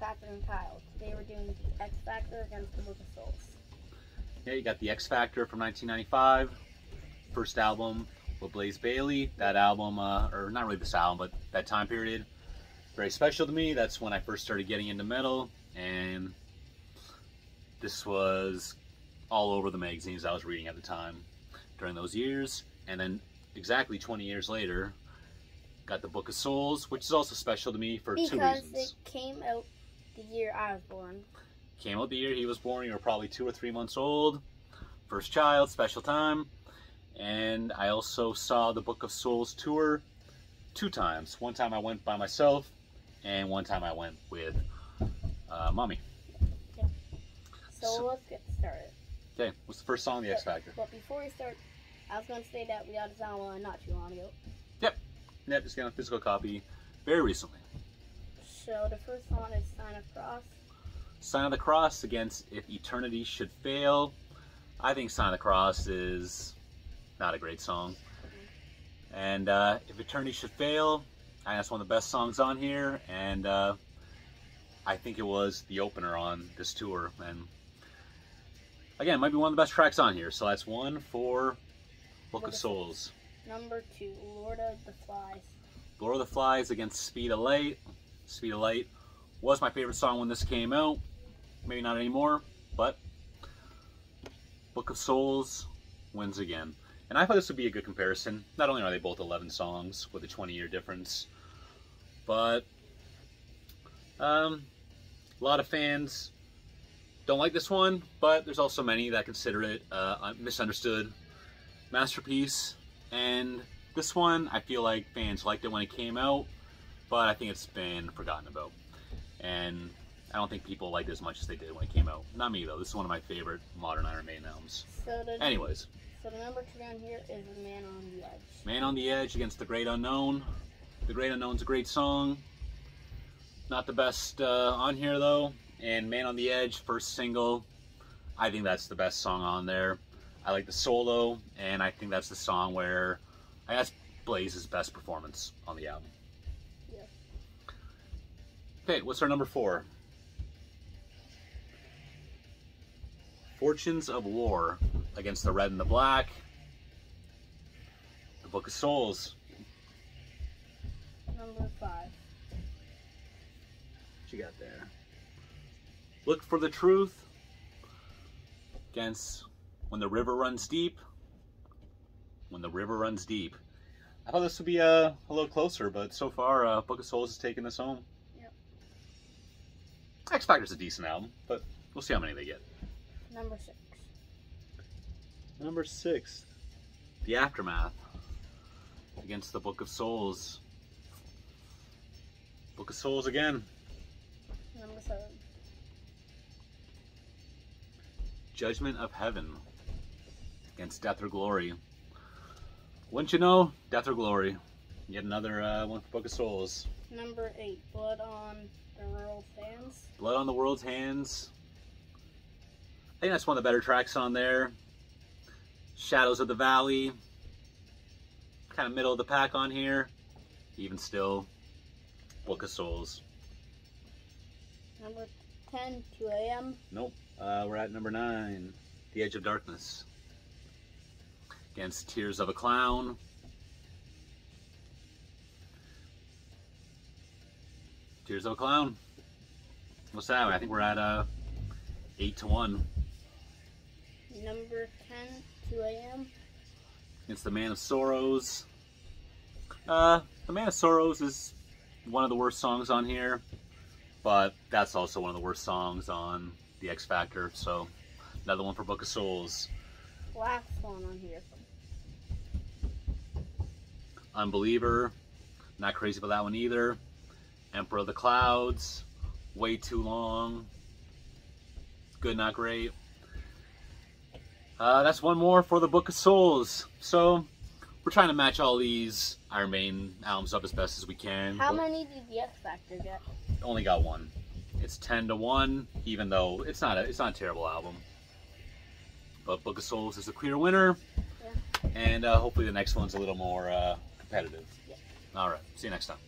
Patrick and Kyle. Today we're doing the X Factor against the Book of Souls. Yeah, you got the X Factor from 1995, first album with Blaze Bayley. That album, or not really this album, but that time period, very special to me. That's when I first started getting into metal, and this was all over the magazines I was reading at the time during those years. And then exactly 20 years later, got the Book of Souls, which is also special to me for two reasons. Because it came out the year I was born. Came out the year he was born. You were probably 2 or 3 months old. First child, special time. And I also saw the Book of Souls tour 2 times. One time I went by myself, and one time I went with Mommy. Yeah. So let's get started. Okay, what's the first song of the X Factor? But before we start, I was going to say that we got this album not too long ago. Yep, just got a physical copy very recently. So the first song is Sign of Cross. Sign of the Cross against If Eternity Should Fail. I think Sign of the Cross is not a great song. And If Eternity Should Fail, I think that's one of the best songs on here. And I think it was the opener on this tour. And again, it might be one of the best tracks on here. So that's one for Book of Souls. Number 2, Lord of the Flies. Lord of the Flies against Speed of Light. Speed of Light was my favorite song when this came out. Maybe not anymore, but Book of Souls wins again. And I thought this would be a good comparison. Not only are they both 11 songs with a 20-year difference, but a lot of fans don't like this one, but there's also many that consider it a misunderstood masterpiece. And this one, I feel like fans liked it when it came out, but I think it's been forgotten about. And I don't think people liked it as much as they did when it came out. Not me, though. This is one of my favorite modern Iron Maiden albums. Anyways. So the number 2 down here is Man on the Edge. Man on the Edge against The Great Unknown. The Great Unknown's a great song. Not the best on here, though. And Man on the Edge, first single. I think that's the best song on there. I like the solo, and I think that's the song where that's Blaze's best performance on the album. Yeah. Okay, what's our number 4? Fortunes of War against the Red and the Black. The Book of Souls. Number 5. What you got there? Look for the Truth against When the River Runs Deep. When the River Runs Deep. I thought this would be a little closer, but so far Book of Souls has taken this home. Yep. X Factor's a decent album, but we'll see how many they get. Number 6. Number 6. The Aftermath against the Book of Souls. Book of Souls again. Number 7. Judgment of Heaven against Death or Glory. Wouldn't you know? Death or Glory. Yet another one for Book of Souls. Number 8. Blood on the World's Hands. Blood on the World's Hands. I think that's one of the better tracks on there. Shadows of the Valley. Kind of middle of the pack on here. Even still, Book of Souls. Number 10, 2 AM. Nope. We're at number 9. The Edge of Darkness against Tears of a Clown. Tears of a Clown. What's that? I think we're at 8-1. Number 10, 2 AM. It's The Man of Sorrows. The Man of Sorrows is one of the worst songs on here, but that's also one of the worst songs on the X Factor, so another one for Book of Souls. Last one on here. Unbeliever. Not crazy about that one either. Emperor of the Clouds. Way too long. Good, not great. That's one more for the Book of Souls. So, we're trying to match all these Iron Maiden albums up as best as we can. How many did the X Factor get? Only got 1. It's 10-1, even though it's not a terrible album. But Book of Souls is the clear winner. Yeah. And hopefully the next one's a little more competitive. Yeah. All right. See you next time.